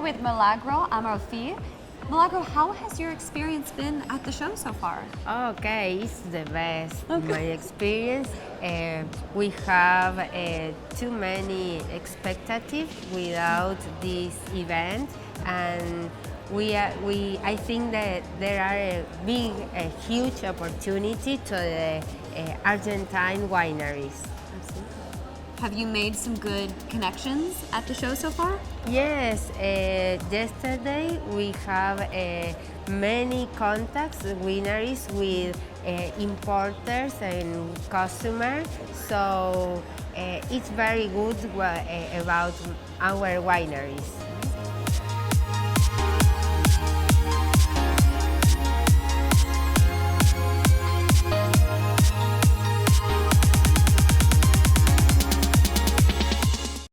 with Milagro Amarfil. Milagro, how has your experience been at the show so far? Okay, it's the best. Okay. My experience, we have too many expectations without this event, and I think that there are a huge opportunity to the Argentine wineries. Have you made some good connections at the show so far? Yes, yesterday we have many contacts, wineries with importers and customers, so it's very good about our wineries.